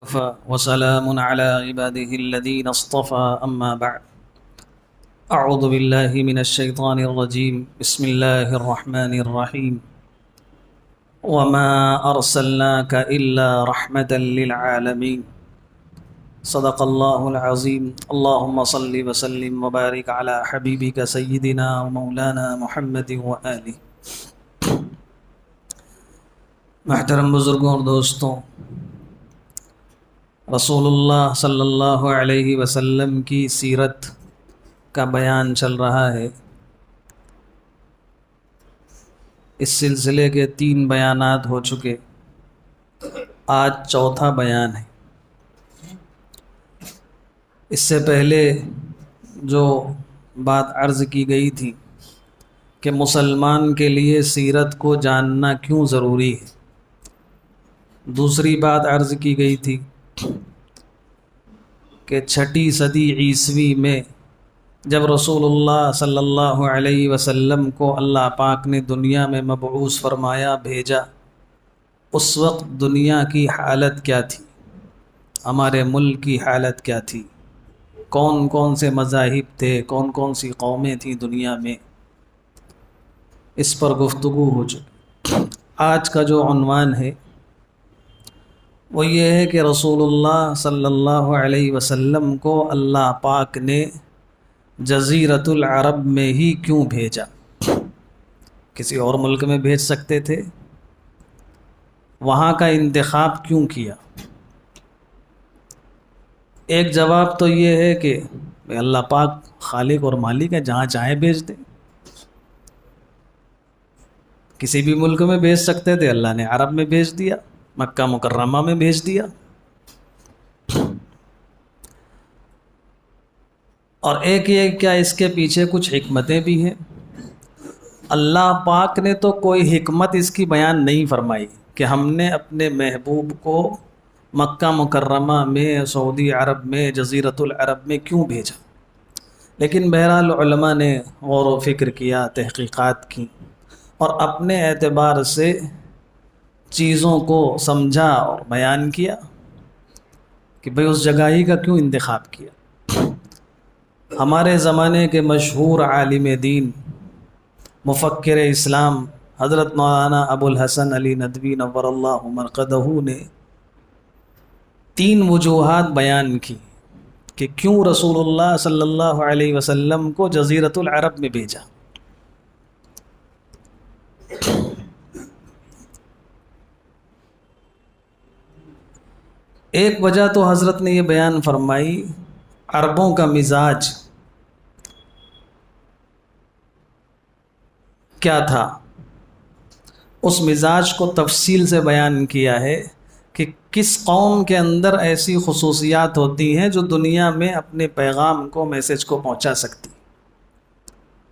وسلام على عباده الذين اصطفى أما بعد أعوذ بالله من الشيطان الرجيم بسم الله الرحمن الرحيم وما أرسلناك إلا رحمة للعالمين صدق الله العظيم اللهم صل وسلم وبارك على حبيبك سيدنا ومولانا محمد وآله. محترم بزرگوں اور دوستوں، رسول اللہ صلی اللہ علیہ وسلم کی سیرت کا بیان چل رہا ہے. اس سلسلے کے 3 بیانات ہو چکے، آج چوتھا بیان ہے. اس سے پہلے جو بات عرض کی گئی تھی کہ مسلمان کے لیے سیرت کو جاننا کیوں ضروری ہے، دوسری بات عرض کی گئی تھی کہ 6 صدی عیسوی میں جب رسول اللہ صلی اللہ علیہ وسلم کو اللہ پاک نے دنیا میں مبعوث فرمایا، بھیجا، اس وقت دنیا کی حالت کیا تھی، ہمارے ملک کی حالت کیا تھی، کون کون سے مذاہب تھے، کون کون سی قومیں تھیں دنیا میں، اس پر گفتگو ہو چکی. آج کا جو عنوان ہے وہ یہ ہے کہ رسول اللہ صلی اللہ علیہ وسلم کو اللہ پاک نے جزیرۃ العرب میں ہی کیوں بھیجا؟ کسی اور ملک میں بھیج سکتے تھے، وہاں کا انتخاب کیوں کیا؟ ایک جواب تو یہ ہے کہ اللہ پاک خالق اور مالک ہے، جہاں چاہے بھیج دیں. کسی بھی ملک میں بھیج سکتے تھے، اللہ نے عرب میں بھیج دیا، مکہ مکرمہ میں بھیج دیا. اور ایک یہ کیا اس کے پیچھے کچھ حکمتیں بھی ہیں. اللہ پاک نے تو کوئی حکمت اس کی بیان نہیں فرمائی کہ ہم نے اپنے محبوب کو مکہ مکرمہ میں، سعودی عرب میں، جزیرۃ العرب میں کیوں بھیجا. لیکن بہرحال علماء نے غور و فکر کیا، تحقیقات کی، اور اپنے اعتبار سے چیزوں کو سمجھا اور بیان کیا کہ بھئی اس جگہ ہی کا کیوں انتخاب کیا. ہمارے زمانے کے مشہور عالم دین، مفکر اسلام حضرت مولانا ابو الحسن علی ندوی نور اللہ مرقدہ نے 3 وجوہات بیان کی کہ کیوں رسول اللہ صلی اللہ علیہ وسلم کو جزیرۃ العرب میں بھیجا. ایک وجہ تو حضرت نے یہ بیان فرمائی، عربوں کا مزاج کیا تھا، اس مزاج کو تفصیل سے بیان کیا ہے کہ کس قوم کے اندر ایسی خصوصیات ہوتی ہیں جو دنیا میں اپنے پیغام کو، میسج کو پہنچا سکتی.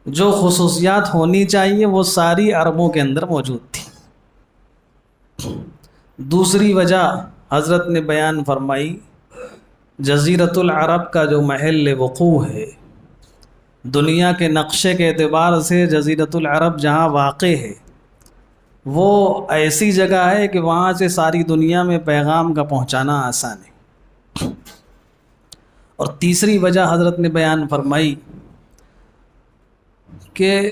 جو خصوصیات ہونی چاہیے وہ ساری عربوں کے اندر موجود تھی. دوسری وجہ حضرت نے بیان فرمائی، جزیرۃ العرب کا جو محل وقوع ہے، دنیا کے نقشے کے اعتبار سے جزیرۃ العرب جہاں واقع ہے وہ ایسی جگہ ہے کہ وہاں سے ساری دنیا میں پیغام کا پہنچانا آسان ہے. اور تیسری وجہ حضرت نے بیان فرمائی کہ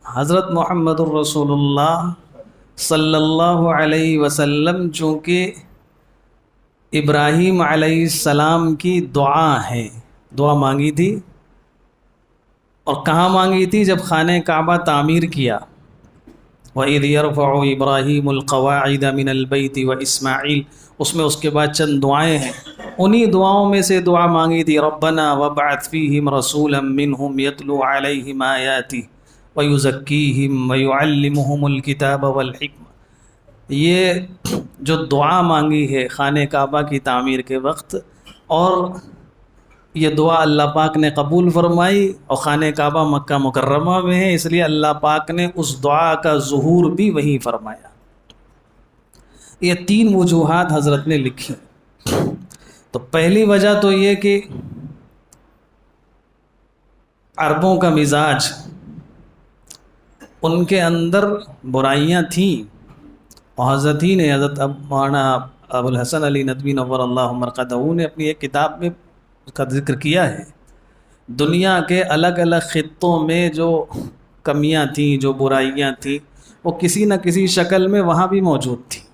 حضرت محمد الرسول اللہ صلی اللہ علیہ وسلم چونکہ ابراہیم علیہ السلام کی دعا ہے، دعا مانگی تھی، اور کہاں مانگی تھی؟ جب خانہ کعبہ تعمیر کیا. وَإِذْ يَرْفَعُ إِبْرَاهِيمُ الْقَوَاعِدَ مِنَ الْبَيْتِ وَإِسْمَاعِيلُ، اس میں اس کے بعد چند دعائیں ہیں. انہی دعاؤں میں سے دعا مانگی تھی، رَبَّنَا وَابْعَثْ فِيهِمْ رَسُولًا مِّنْهُمْ يَتْلُو عَلَيْهِمْ آيَاتِكَ وَيُزَكِّيهِمْ وَيُعَلِّمُهُمُ الْكِتَابَ وَالْحِكْمَةَ. یہ جو دعا مانگی ہے خانہ کعبہ کی تعمیر کے وقت، اور یہ دعا اللہ پاک نے قبول فرمائی، اور خانہ کعبہ مکہ مکرمہ میں ہے، اس لیے اللہ پاک نے اس دعا کا ظہور بھی وہیں فرمایا. یہ 3 وجوہات حضرت نے لکھی. تو پہلی وجہ تو یہ کہ عربوں کا مزاج، ان کے اندر برائیاں تھیں، اور حضرت ہی نے، حضرت مولانا ابو الحسن علی ندوی نور اللہ مرقدہ نے اپنی ایک کتاب میں اس کا ذکر کیا ہے، دنیا کے الگ الگ خطوں میں جو کمیاں تھیں، جو برائیاں تھیں، وہ کسی نہ کسی شکل میں وہاں بھی موجود تھیں۔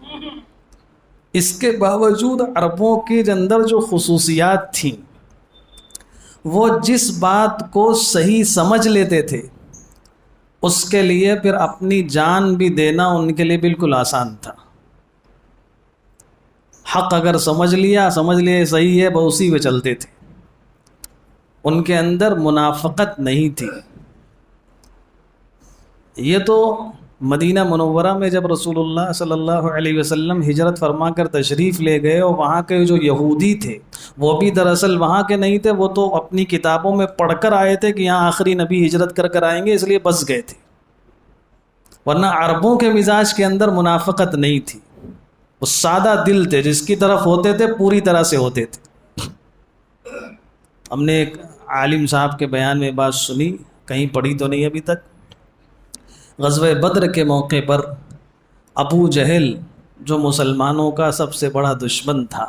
اس کے باوجود عربوں کے اندر جو خصوصیات تھیں، وہ جس بات کو صحیح سمجھ لیتے تھے اس کے لیے پھر اپنی جان بھی دینا ان کے لیے بالکل آسان تھا۔ حق اگر سمجھ لیا صحیح ہے، وہ اسی پہ چلتے تھے، ان کے اندر منافقت نہیں تھی۔ یہ تو مدینہ منورہ میں جب رسول اللہ صلی اللہ علیہ وسلم ہجرت فرما کر تشریف لے گئے، اور وہاں کے جو یہودی تھے وہ بھی دراصل وہاں کے نہیں تھے، وہ تو اپنی کتابوں میں پڑھ کر آئے تھے کہ یہاں آخری نبی ہجرت کر آئیں گے، اس لیے بس گئے تھے، ورنہ عربوں کے مزاج کے اندر منافقت نہیں تھی۔ وہ سادہ دل تھے، جس کی طرف ہوتے تھے پوری طرح سے ہوتے تھے۔ ہم نے ایک عالم صاحب کے بیان میں بات سنی، کہیں پڑھی تو نہیں ابھی تک، غزوہ بدر کے موقع پر ابو جہل جو مسلمانوں کا سب سے بڑا دشمن تھا،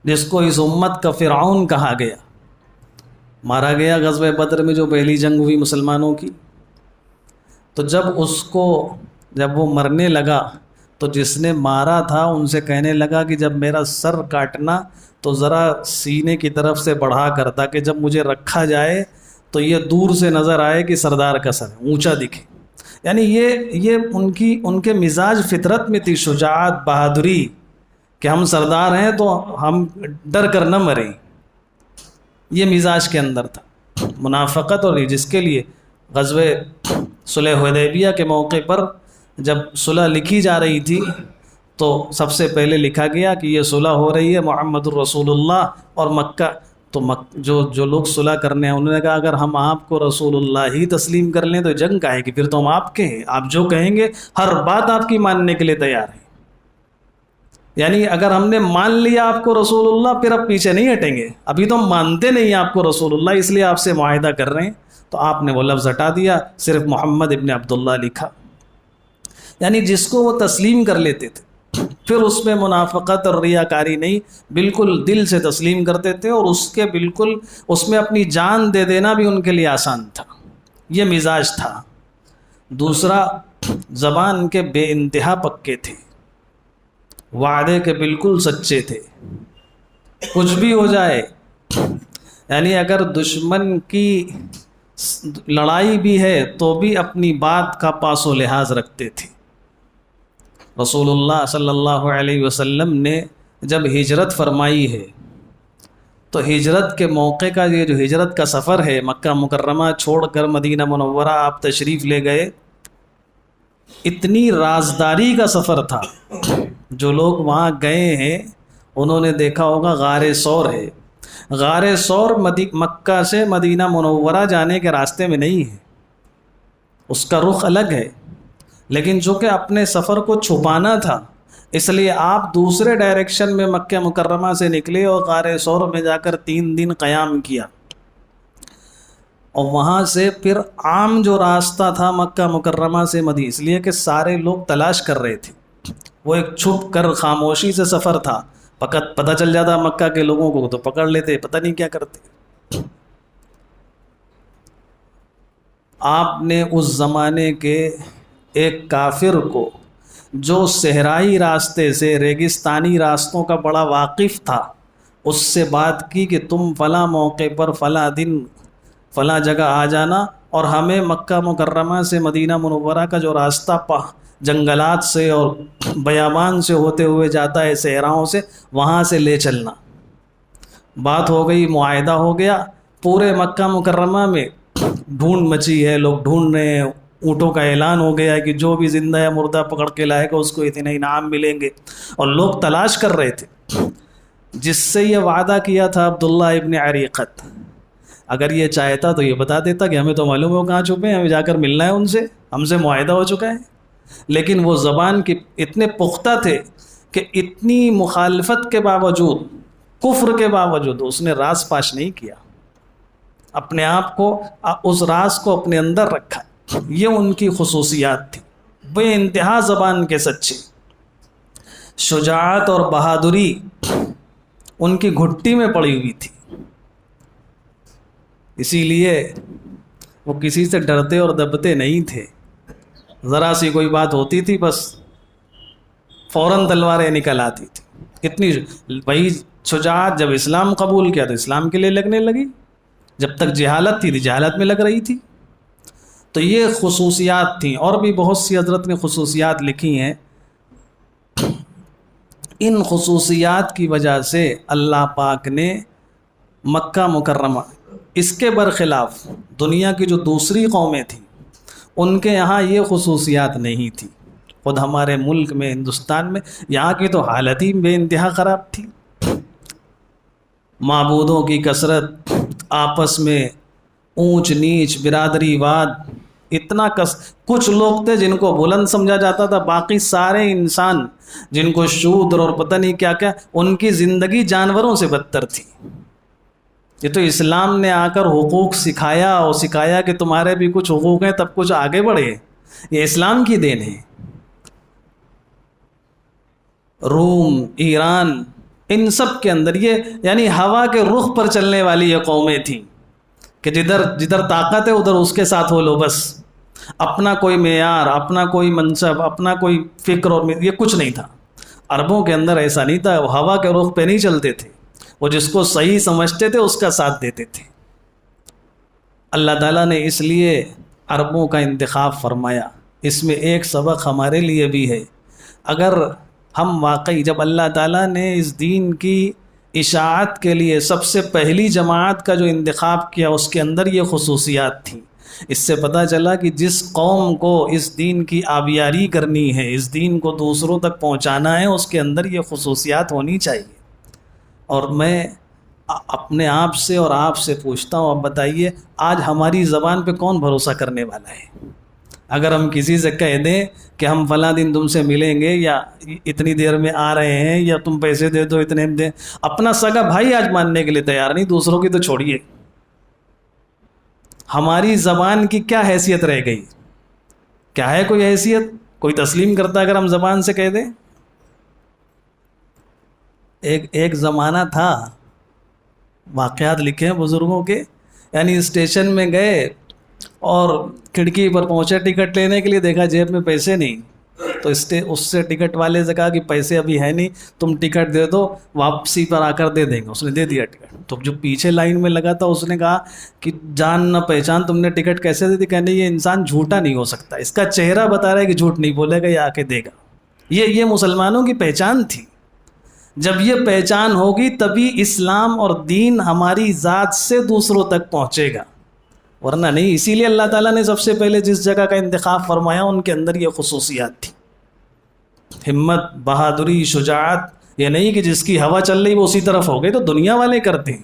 جس کو اس امت کا فرعون کہا گیا، مارا گیا غزوہ بدر میں جو پہلی جنگ ہوئی مسلمانوں کی۔ تو جب وہ مرنے لگا تو جس نے مارا تھا ان سے کہنے لگا کہ جب میرا سر کاٹنا تو ذرا سینے کی طرف سے بڑھا کر، تاکہ جب مجھے رکھا جائے تو یہ دور سے نظر آئے کہ سردار کا سر اونچا دکھے۔ یعنی یہ ان کے مزاج فطرت میں تھی، شجاعت، بہادری، کہ ہم سردار ہیں تو ہم ڈر کر نہ مریں، یہ مزاج کے اندر تھا۔ منافقت، اور جس کے لیے غزوہ صلح حدیبیہ کے موقع پر جب صلح لکھی جا رہی تھی تو سب سے پہلے لکھا گیا کہ یہ صلح ہو رہی ہے محمد الرسول اللہ اور مکہ، تو جو لوگ صلح کرنے ہیں انہوں نے کہا اگر ہم آپ کو رسول اللہ ہی تسلیم کر لیں تو جنگ کا ہے کہ پھر تو ہم آپ کے ہیں، آپ جو کہیں گے ہر بات آپ کی ماننے کے لیے تیار ہیں۔ یعنی اگر ہم نے مان لیا آپ کو رسول اللہ، پھر اب پیچھے نہیں ہٹیں گے، ابھی تو ہم مانتے نہیں ہیں آپ کو رسول اللہ، اس لیے آپ سے معاہدہ کر رہے ہیں۔ تو آپ نے وہ لفظ ہٹا دیا، صرف محمد ابن عبداللہ لکھا۔ یعنی جس کو وہ تسلیم کر لیتے تھے پھر اس میں منافقت اور ریاکاری نہیں، بالکل دل سے تسلیم کرتے تھے، اور اس میں اپنی جان دے دینا بھی ان کے لیے آسان تھا، یہ مزاج تھا۔ دوسرا، زبان کے بے انتہا پکے تھے، وعدے کے بالکل سچے تھے، کچھ بھی ہو جائے، یعنی اگر دشمن کی لڑائی بھی ہے تو بھی اپنی بات کا پاس و لحاظ رکھتے تھے۔ رسول اللہ صلی اللہ علیہ وسلم نے جب ہجرت فرمائی ہے تو ہجرت کے موقع کا یہ جو ہجرت کا سفر ہے، مکہ مکرمہ چھوڑ کر مدینہ منورہ آپ تشریف لے گئے، اتنی رازداری کا سفر تھا۔ جو لوگ وہاں گئے ہیں انہوں نے دیکھا ہوگا غار ثور ہے، غار ثور مکہ سے مدینہ منورہ جانے کے راستے میں نہیں ہے، اس کا رخ الگ ہے، لیکن جو کہ اپنے سفر کو چھپانا تھا اس لیے آپ دوسرے ڈائریکشن میں مکہ مکرمہ سے نکلے اور غار ثور میں جا کر 3 دن قیام کیا، اور وہاں سے پھر عام جو راستہ تھا مکہ مکرمہ سے مدینہ، اس لیے کہ سارے لوگ تلاش کر رہے تھے، وہ ایک چھپ کر خاموشی سے سفر تھا، پتہ چل جاتا مکہ کے لوگوں کو تو پکڑ لیتے، پتہ نہیں کیا کرتے۔ آپ نے اس زمانے کے ایک کافر کو جو صحرائی راستے سے، ریگستانی راستوں کا بڑا واقف تھا، اس سے بات کی کہ تم فلاں موقع پر فلاں دن فلاں جگہ آ جانا، اور ہمیں مکہ مکرمہ سے مدینہ منورہ کا جو راستہ جنگلات سے اور بیابان سے ہوتے ہوئے جاتا ہے، صحراؤں سے، وہاں سے لے چلنا۔ بات ہو گئی، معاہدہ ہو گیا، پورے مکہ مکرمہ میں ڈھونڈ مچی ہے، لوگ ڈھونڈ رہے ہیں، اونٹوں کا اعلان ہو گیا ہے کہ جو بھی زندہ یا مردہ پکڑ کے لائے گا اس کو اتنے انعام ملیں گے، اور لوگ تلاش کر رہے تھے۔ جس سے یہ وعدہ کیا تھا عبداللہ ابن عریقت، اگر یہ چاہتا تو یہ بتا دیتا کہ ہمیں تو معلوم ہو کہاں چھپے ہیں، ہمیں جا کر ملنا ہے ان سے، ہم سے معاہدہ ہو چکا ہے، لیکن وہ زبان کے اتنے پختہ تھے کہ اتنی مخالفت کے باوجود، کفر کے باوجود اس نے راز پاش نہیں کیا، اپنے آپ کو، اس راز کو اپنے اندر رکھا۔ یہ ان کی خصوصیات تھی، بے انتہا زبان کے سچے۔ شجاعت اور بہادری ان کی گھٹی میں پڑی ہوئی تھی، اسی لیے وہ کسی سے ڈرتے اور دبتے نہیں تھے۔ ذرا سی کوئی بات ہوتی تھی بس فوراً تلواریں نکل آتی تھی۔ کتنی وہی شجاعت جب اسلام قبول کیا تو اسلام کے لیے لگنے لگی، جب تک جہالت تھی تو جہالت میں لگ رہی تھی۔ تو یہ خصوصیات تھیں، اور بھی بہت سی حضرت نے خصوصیات لکھی ہیں۔ ان خصوصیات کی وجہ سے اللہ پاک نے مکہ مکرمہ، اس کے برخلاف دنیا کی جو دوسری قومیں تھیں ان کے یہاں یہ خصوصیات نہیں تھی۔ خود ہمارے ملک میں، ہندوستان میں، یہاں کی تو حالت ہی بے انتہا خراب تھی۔ معبودوں کی کثرت، آپس میں اونچ نیچ، برادری واد، اتنا کچھ لوگ تھے جن کو بلند سمجھا جاتا تھا، باقی سارے انسان جن کو شودر اور پتہ نہیں کیا کیا، ان کی زندگی جانوروں سے بدتر تھی۔ یہ تو اسلام نے آ کر حقوق سکھایا اور سکھایا کہ تمہارے بھی کچھ حقوق ہیں تب کچھ آگے بڑھے، یہ اسلام کی دین ہے۔ روم، ایران، ان سب کے اندر یہ یعنی ہوا کے رخ پر چلنے والی یہ قومیں تھیں کہ جدھر طاقت ہے ادھر اس کے ساتھ ہو لو، بس اپنا کوئی معیار، اپنا کوئی منصب، اپنا کوئی فکر اور یہ کچھ نہیں تھا۔ عربوں کے اندر ایسا نہیں تھا، وہ ہوا کے رخ پہ نہیں چلتے تھے، وہ جس کو صحیح سمجھتے تھے اس کا ساتھ دیتے تھے۔ اللہ تعالیٰ نے اس لیے عربوں کا انتخاب فرمایا۔ اس میں ایک سبق ہمارے لیے بھی ہے، اگر ہم واقعی جب اللہ تعالیٰ نے اس دین کی اشاعت کے لیے سب سے پہلی جماعت کا جو انتخاب کیا اس کے اندر یہ خصوصیات تھیں، اس سے پتہ چلا کہ جس قوم کو اس دین کی آبیاری کرنی ہے، اس دین کو دوسروں تک پہنچانا ہے، اس کے اندر یہ خصوصیات ہونی چاہیے۔ اور میں اپنے آپ سے اور آپ سے پوچھتا ہوں، آپ بتائیے آج ہماری زبان پہ کون بھروسہ کرنے والا ہے؟ اگر ہم کسی سے کہہ دیں کہ ہم فلاں دن تم سے ملیں گے یا اتنی دیر میں آ رہے ہیں یا تم پیسے دے دو اتنے دیں، اپنا سگا بھائی آج ماننے کے لیے تیار نہیں، دوسروں کی تو چھوڑیے۔ ہماری زبان کی کیا حیثیت رہ گئی؟ کیا ہے کوئی حیثیت؟ کوئی تسلیم کرتا اگر ہم زبان سے کہہ دیں؟ ایک زمانہ تھا، واقعات لکھے ہیں بزرگوں کے، یعنی اسٹیشن میں گئے اور کھڑکی پر پہنچے ٹکٹ لینے کے لیے، دیکھا جیب میں پیسے نہیں، تو اس سے ٹکٹ والے سے کہا کہ پیسے ابھی ہے نہیں، تم ٹکٹ دے دو، واپسی پر آ کر دے دیں گے۔ اس نے دے دیا ٹکٹ، تو جو پیچھے لائن میں لگا تھا اس نے کہا کہ جان نہ پہچان تم نے ٹکٹ کیسے دے دی؟ کہنے یہ انسان جھوٹا نہیں ہو سکتا، اس کا چہرہ بتا رہا ہے کہ جھوٹ نہیں بولے گا، یہ آ کے دے گا۔ یہ مسلمانوں کی پہچان تھی۔ جب یہ پہچان ہوگی تبھی اسلام اور دین ہماری ذات سے دوسروں تک پہنچے گا، ورنہ نہیں۔ اسی لیے اللہ تعالیٰ نے سب سے پہلے جس جگہ کا انتخاب فرمایا ان کے اندر یہ خصوصیات تھی، ہمت، بہادری، شجاعت۔ یہ نہیں کہ جس کی ہوا چل رہی وہ اسی طرف ہو گئے، تو دنیا والے کرتے ہیں۔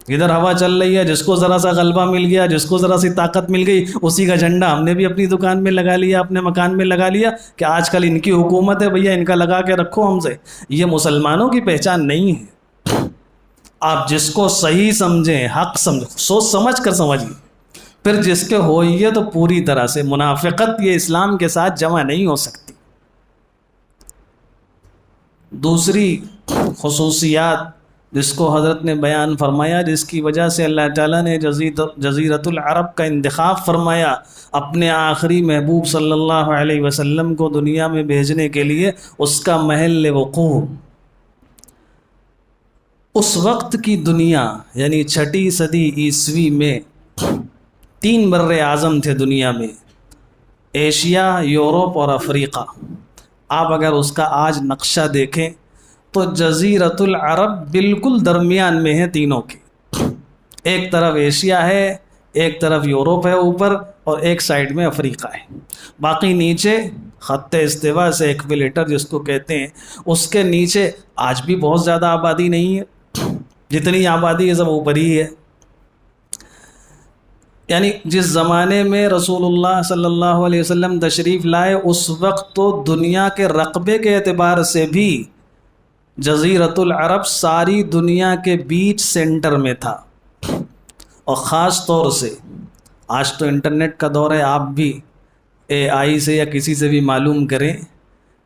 ادھر ہوا چل رہی ہے، جس کو ذرا سا غلبہ مل گیا، جس کو ذرا سی طاقت مل گئی، اسی کا جھنڈا ہم نے بھی اپنی دکان میں لگا لیا، اپنے مکان میں لگا لیا کہ آج کل ان کی حکومت ہے، بھیا ان کا لگا کے رکھو ہم سے۔ یہ مسلمانوں کی پہچان نہیں ہے۔ آپ جس کو صحیح سمجھیں، حق سمجھ، سوچ سمجھ کر سمجھیں، پھر جس کے ہوئیے تو پوری طرح سے۔ منافقت یہ اسلام کے ساتھ جمع نہیں ہو سکتی۔ دوسری خصوصیات جس کو حضرت نے بیان فرمایا، جس کی وجہ سے اللہ تعالیٰ نے جزیرۃ العرب کا انتخاب فرمایا اپنے آخری محبوب صلی اللہ علیہ وسلم کو دنیا میں بھیجنے کے لیے، اس کا محل وقوع اس وقت کی دنیا، یعنی 6 صدی عیسوی میں 3 بر اعظم تھے دنیا میں، ایشیا، یورپ اور افریقہ۔ آپ اگر اس کا آج نقشہ دیکھیں تو جزیرۃ العرب بالکل درمیان میں ہے تینوں کے۔ ایک طرف ایشیا ہے، ایک طرف یورپ ہے اوپر، اور ایک سائڈ میں افریقہ ہے۔ باقی نیچے خط استوا سے ایکویلیٹر جس کو کہتے ہیں، اس کے نیچے آج بھی بہت زیادہ آبادی نہیں ہے، جتنی آبادی ہے سب اوپر ہی ہے۔ یعنی جس زمانے میں رسول اللہ صلی اللہ علیہ وسلم تشریف لائے اس وقت تو دنیا کے رقبے کے اعتبار سے بھی جزیرۃ العرب ساری دنیا کے بیچ سینٹر میں تھا۔ اور خاص طور سے آج تو انٹرنیٹ کا دور ہے، آپ بھی اے آئی سے یا کسی سے بھی معلوم کریں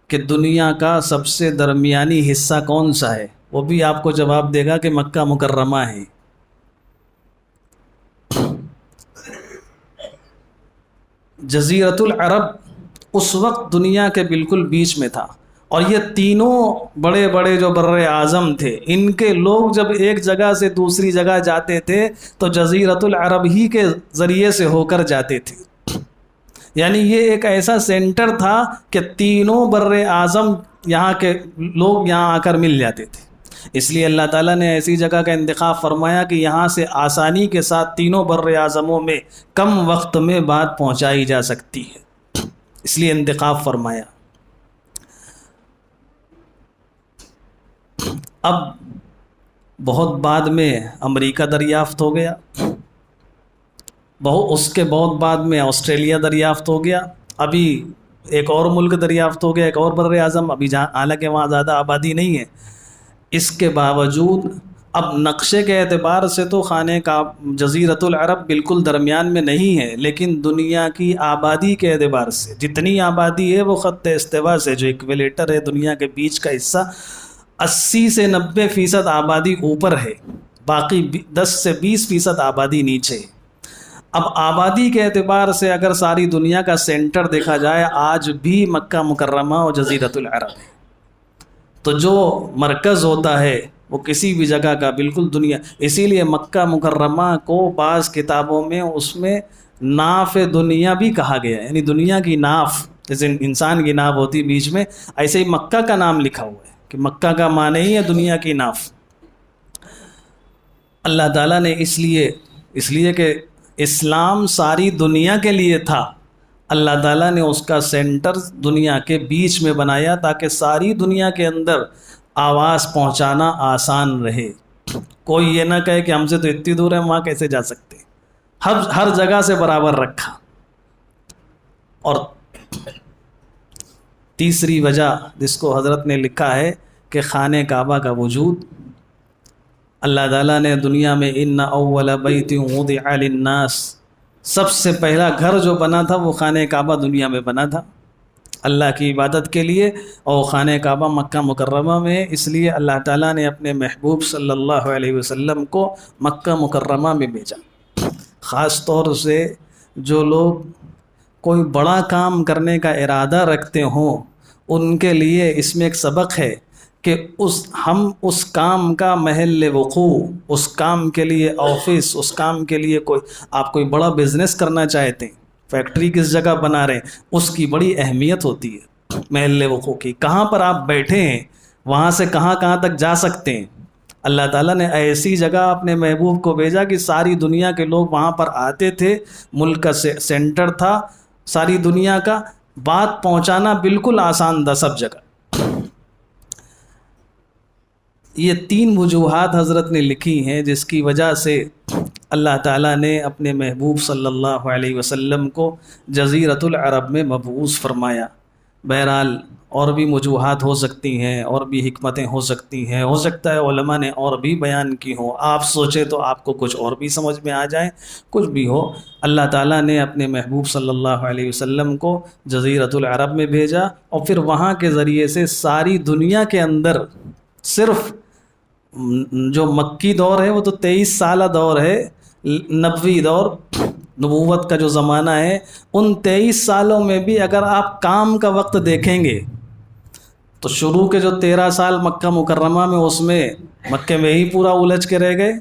کہ دنیا کا سب سے درمیانی حصہ کون سا ہے، وہ بھی آپ کو جواب دے گا کہ مکہ مکرمہ ہے۔ جزیرۃ العرب اس وقت دنیا کے بالکل بیچ میں تھا، اور یہ تینوں بڑے بڑے جو بر اعظم تھے، ان کے لوگ جب ایک جگہ سے دوسری جگہ جاتے تھے تو جزیرۃ العرب ہی کے ذریعے سے ہو کر جاتے تھے۔ یعنی یہ ایک ایسا سینٹر تھا کہ تینوں بر اعظم یہاں کے لوگ یہاں آ کر مل جاتے تھے۔ اس لیے اللہ تعالیٰ نے ایسی جگہ کا انتخاب فرمایا کہ یہاں سے آسانی کے ساتھ تینوں بر اعظموں میں کم وقت میں بات پہنچائی جا سکتی ہے، اس لیے انتخاب فرمایا۔ اب بہت بعد میں امریکہ دریافت ہو گیا، اس کے بہت بعد میں آسٹریلیا دریافت ہو گیا، ابھی ایک اور ملک دریافت ہو گیا، ایک اور بر اعظم، ابھی جہاں حالانکہ وہاں زیادہ آبادی نہیں ہے۔ اس کے باوجود اب نقشے کے اعتبار سے تو خانہ کعبہ جزیرۃ العرب بالکل درمیان میں نہیں ہے، لیکن دنیا کی آبادی کے اعتبار سے جتنی آبادی ہے وہ خط استوا سے جو ایکویلیٹر ہے دنیا کے بیچ کا حصہ، 80 سے 90% آبادی اوپر ہے، باقی 10 سے 20% آبادی نیچے ہے۔ اب آبادی کے اعتبار سے اگر ساری دنیا کا سینٹر دیکھا جائے، آج بھی مکہ مکرمہ اور جزیرۃ العرب ہے۔ تو جو مرکز ہوتا ہے وہ کسی بھی جگہ کا بالکل دنیا، اسی لیے مکہ مکرمہ کو بعض کتابوں میں اس میں ناف دنیا بھی کہا گیا ہے، یعنی دنیا کی ناف، جیسے انسان کی ناف ہوتی بیچ میں، ایسے ہی مکہ کا نام لکھا ہوا ہے کہ مکہ کا معنی ہی ہے دنیا کی ناف۔ اللہ تعالیٰ نے اس لیے کہ اسلام ساری دنیا کے لیے تھا، اللہ تعالیٰ نے اس کا سینٹر دنیا کے بیچ میں بنایا تاکہ ساری دنیا کے اندر آواز پہنچانا آسان رہے۔ کوئی یہ نہ کہے کہ ہم سے تو اتنی دور ہے، وہاں کیسے جا سکتے، ہر جگہ سے برابر رکھا۔ اور تیسری وجہ جس کو حضرت نے لکھا ہے کہ خانہ کعبہ کا وجود، اللہ تعالیٰ نے دنیا میں ان اول بیت وضع للناس، سب سے پہلا گھر جو بنا تھا وہ خانہ کعبہ دنیا میں بنا تھا اللہ کی عبادت کے لیے، اور خانہ کعبہ مکہ مکرمہ میں، اس لیے اللہ تعالیٰ نے اپنے محبوب صلی اللہ علیہ وسلم کو مکہ مکرمہ میں بھیجا۔ خاص طور سے جو لوگ کوئی بڑا کام کرنے کا ارادہ رکھتے ہوں، ان کے لیے اس میں ایک سبق ہے کہ ہم اس کام کا محل وقوع، اس کام کے لیے آفس، اس کام کے لیے آپ کوئی بڑا بزنس کرنا چاہتے ہیں، فیکٹری کس جگہ بنا رہے ہیں، اس کی بڑی اہمیت ہوتی ہے محل وقوع کی، کہاں پر آپ بیٹھے ہیں، وہاں سے کہاں تک جا سکتے ہیں۔ اللہ تعالیٰ نے ایسی جگہ اپنے محبوب کو بھیجا کہ ساری دنیا کے لوگ وہاں پر آتے تھے، ملک کا سینٹر تھا ساری دنیا کا، بات پہنچانا بالکل آسان تھا سب جگہ۔ یہ 3 وجوہات حضرت نے لکھی ہیں جس کی وجہ سے اللہ تعالیٰ نے اپنے محبوب صلی اللہ علیہ وسلم کو جزیرۃ العرب میں مبعوث فرمایا۔ بہرحال اور بھی وجوہات ہو سکتی ہیں، اور بھی حکمتیں ہو سکتی ہیں، ہو سکتا ہے علماء نے اور بھی بیان کی ہوں، آپ سوچے تو آپ کو کچھ اور بھی سمجھ میں آ جائے، کچھ بھی ہو، اللہ تعالیٰ نے اپنے محبوب صلی اللہ علیہ وسلم کو جزیرۃ العرب میں بھیجا، اور پھر وہاں کے ذریعے سے ساری دنیا کے اندر صرف جو مکی دور ہے وہ تو 23 سالہ دور ہے، نبوی دور، نبوت کا جو زمانہ ہے، ان 23 سالوں میں بھی اگر آپ کام کا وقت دیکھیں گے تو شروع کے جو 13 سال مکہ مکرمہ میں، اس میں مکے میں ہی پورا الجھ کے رہ گئے،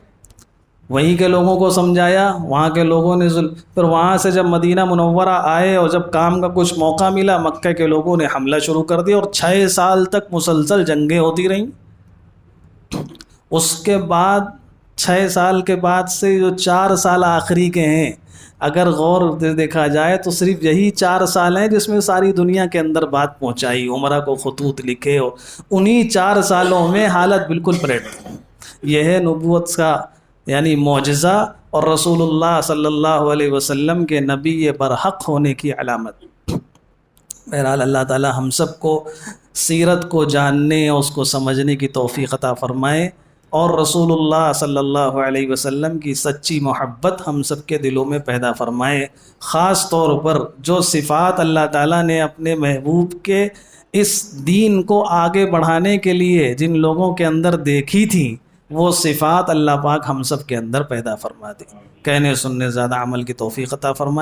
وہیں کے لوگوں کو سمجھایا، وہاں کے لوگوں نے پھر وہاں سے جب مدینہ منورہ آئے اور جب کام کا کچھ موقع ملا، مکہ کے لوگوں نے حملہ شروع کر دیا، اور 6 سال تک مسلسل جنگیں ہوتی رہیں۔ اس کے بعد 6 سال کے بعد سے جو 4 سال آخری کے ہیں، اگر غور دیکھا جائے تو صرف یہی 4 سال ہیں جس میں ساری دنیا کے اندر بات پہنچائی، عمرہ کو خطوط لکھے، اور انہی 4 سالوں میں حالت بالکل پلٹ گئی۔ یہ ہے نبوت کا یعنی معجزہ، اور رسول اللہ صلی اللہ علیہ وسلم کے نبی برحق ہونے کی علامت۔ بہرحال اللہ تعالی ہم سب کو سیرت کو جاننے اور اس کو سمجھنے کی توفیق عطا فرمائے، اور رسول اللہ صلی اللہ علیہ وسلم کی سچی محبت ہم سب کے دلوں میں پیدا فرمائے۔ خاص طور پر جو صفات اللہ تعالیٰ نے اپنے محبوب کے اس دین کو آگے بڑھانے کے لیے جن لوگوں کے اندر دیکھی تھی وہ صفات اللہ پاک ہم سب کے اندر پیدا فرما دی. کہنے سننے زیادہ عمل کی توفیق عطا فرمائے.